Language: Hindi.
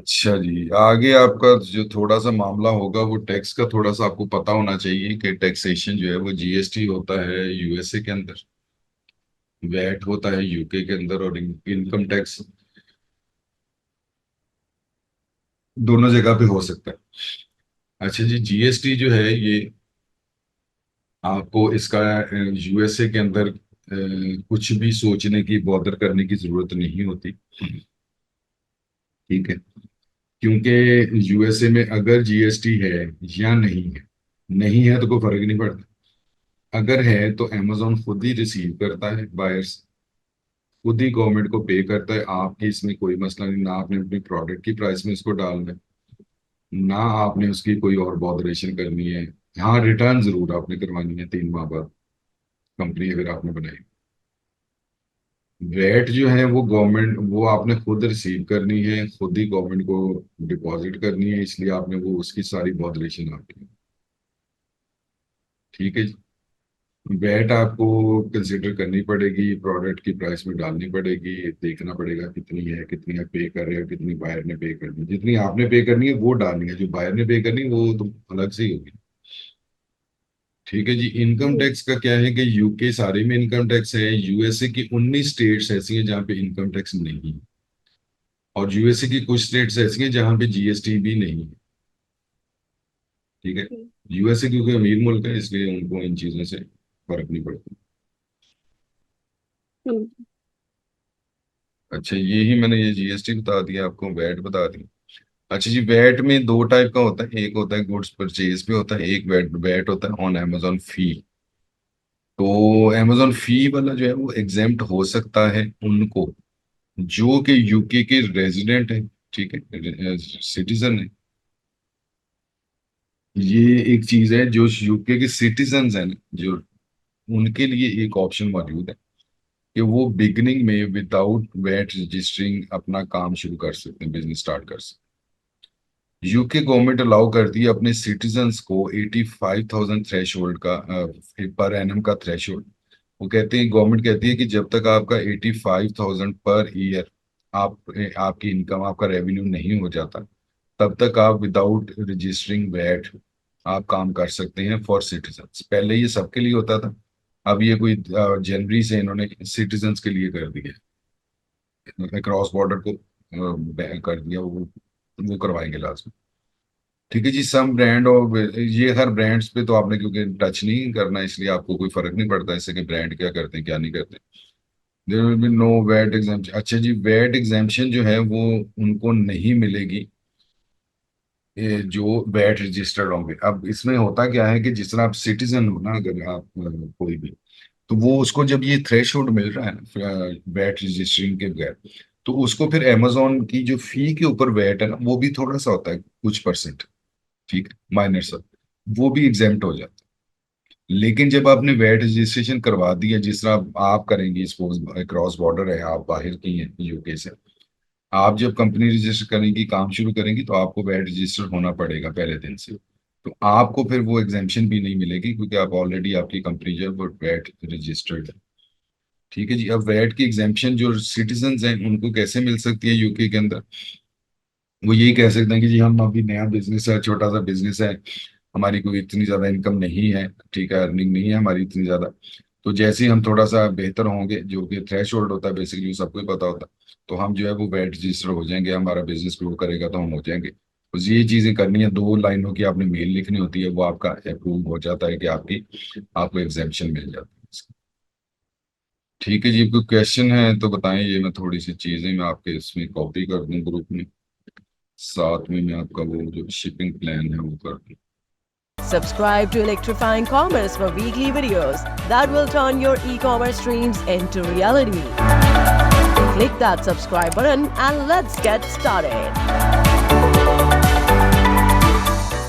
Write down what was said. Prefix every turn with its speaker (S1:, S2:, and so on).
S1: अच्छा जी, आगे आपका जो थोड़ा सा मामला होगा वो टैक्स का, थोड़ा सा आपको पता होना चाहिए कि टैक्सेशन जो है वो जीएसटी होता है यूएसए के अंदर, वैट होता है यूके के अंदर, और इनकम टैक्स दोनों जगह पे हो सकता है। अच्छा जी, जीएसटी जो है ये आपको इसका यूएसए के अंदर कुछ भी सोचने की, बॉदर करने की जरूरत नहीं होती। ठीक है, क्योंकि यूएसए में अगर जीएसटी है या नहीं है, नहीं है तो कोई फर्क नहीं पड़ता। अगर है तो अमेजोन खुद ही रिसीव करता है बायर्स, खुद ही गवर्नमेंट को पे करता है। आपकी इसमें कोई मसला नहीं, ना आपने अपने प्रोडक्ट की प्राइस में इसको डालना है, ना आपने उसकी कोई और बॉदरेशन करनी है। हाँ, रिटर्न जरूर आपने करवानी है 3 माह बाद, कंपनी अगर आपने बनाई। वैट जो है वो गवर्नमेंट, वो आपने खुद रिसीव करनी है, खुद ही गवर्नमेंट को डिपॉजिट करनी है, इसलिए आपने वो उसकी सारी बॉदरेशन आपकी है। ठीक है जी। वैट आपको कंसिडर करनी पड़ेगी, प्रोडक्ट की प्राइस में डालनी पड़ेगी, देखना पड़ेगा कितनी है, कितनी आप पे कर रहे हो, कितनी बायर ने पे करनी है। जितनी आपने पे करनी है वो डालनी है, जो बायर ने पे करनी है वो तो अलग से ही होगी। ठीक है जी। इनकम
S2: जी।
S1: टैक्स का क्या है कि यूके सारे में इनकम टैक्स है, यूएसए की 19 स्टेट्स ऐसी हैं जहाँ पे इनकम टैक्स नहीं है, और यूएसए की कुछ स्टेट्स ऐसी हैं जहाँ पे जीएसटी भी नहीं है। ठीक है।
S2: जी।
S1: यूएसए क्योंकि अमीर मुल्क है, इसलिए उनको इन चीजों से फर्क नहीं पड़ता।
S2: हम्म।
S1: अच्छा, यही मैंने ये जीएसटी बता दिया आपको, वैट बता दी। अच्छा जी, वैट में दो टाइप का होता है, एक होता है गुड्स परचेज पे होता है, एक वैट वैट होता है ऑन अमेजोन फी। तो अमेजोन फी वाला जो है वो एग्जेम्प्ट हो सकता है उनको जो कि यूके के रेजिडेंट है, ठीक है, सिटीजन है। ये एक चीज है, जो यूके के सिटीजन है ना, जो उनके लिए एक ऑप्शन मौजूद है कि वो बिगनिंग में विदाउट वैट रजिस्टरिंग अपना काम शुरू कर सकते हैं, बिजनेस स्टार्ट कर सकते हैं। यूके गवर्नमेंट अलाउ करती है अपने सिटीजन्स को 85,000 थ्रेश होल्ड का, पर एनम का थ्रेश होल्ड। वो कहते हैं, गवर्नमेंट कहती है कि जब तक आपका 85,000 पर ईयर आप आपकी इनकम, आपका रेवेन्यू नहीं हो जाता, तब तक आप विदाउट रजिस्टरिंग वैट आप काम कर सकते हैं फॉर सिटीजन्स। पहले ये सबके लिए होता था, अब ये कोई जनवरी से इन्होंने सिटीजन्स के लिए कर दिया है, क्रॉस बॉर्डर को बैन कर दिया, वो करवाएंगे लाजमी। ठीक है जी। सम ब्रांड, और ये हर ब्रांड्स पे तो आपने क्योंकि टच नहीं करना, इसलिए आपको कोई फर्क नहीं पड़ता इससे कि ब्रांड क्या करते हैं क्या नहीं करते। There will be no VAT exemption. अच्छा जी, वैट एग्जाम्पशन जो है वो उनको नहीं मिलेगी ये जो वैट रजिस्टर्ड होंगे। अब इसमें होता क्या है कि जिस तरह आप सिटीजन हो ना, अगर आप कोई भी, तो वो उसको जब ये थ्रेशोल्ड मिल रहा है ना वैट रजिस्टरिंग के बगैर, तो उसको फिर अमेजोन की जो फी के ऊपर वैट है ना, वो भी थोड़ा सा होता है, कुछ परसेंट, ठीक है, माइनर सा, वो भी एग्जेम्प्ट हो जाता है। लेकिन जब आपने वैट रजिस्ट्रेशन करवा दिया, जिस तरह आप करेंगी, सपोज क्रॉस बॉर्डर है, आप बाहर की हैं यूके से, आप जब कंपनी रजिस्टर करेंगी, काम शुरू करेंगी, तो आपको वैट रजिस्टर होना पड़ेगा पहले दिन से। तो आपको फिर वो एग्जेम्पशन भी नहीं मिलेगी, क्योंकि आप ऑलरेडी, आपकी कंपनी जो है वो वैट रजिस्टर्ड है। ठीक है जी। अब वैट की एग्जेम्पशन जो सिटीजन हैं उनको कैसे मिल सकती है यूके के अंदर? वो यही कह सकते हैं कि जी हम अभी नया बिजनेस है, छोटा सा बिजनेस है, हमारी कोई इतनी ज्यादा इनकम नहीं है, ठीक है, अर्निंग नहीं है हमारी इतनी ज्यादा। तो जैसे ही हम थोड़ा सा बेहतर होंगे, जो कि थ्रेश होल्ड होता है बेसिकली, सबको ही पता होता है, तो हम जो है वो वैट रजिस्टर हो जाएंगे, हमारा बिजनेस ग्रो करेगा तो हम हो जाएंगे। बस ये चीजें करनी है, 2 लाइनों की आपने मेल लिखनी होती है, वो आपका अप्रूव हो जाता है कि आपकी, आपको एग्जेम्पशन मिल जाती है। ठीक है जी। कोई क्वेश्चन है तो बताएं, ये मैं थोड़ी सी चीजें मैं आपके इसमें कॉपी कर दूं ग्रुप में, साथ में मैं आपका वो जो शिपिंग प्लान है वो कर दूं।
S3: Subscribe to Electrifying Commerce for weekly videos that will turn your e-commerce dreams into reality. Click that subscribe button and let's get started.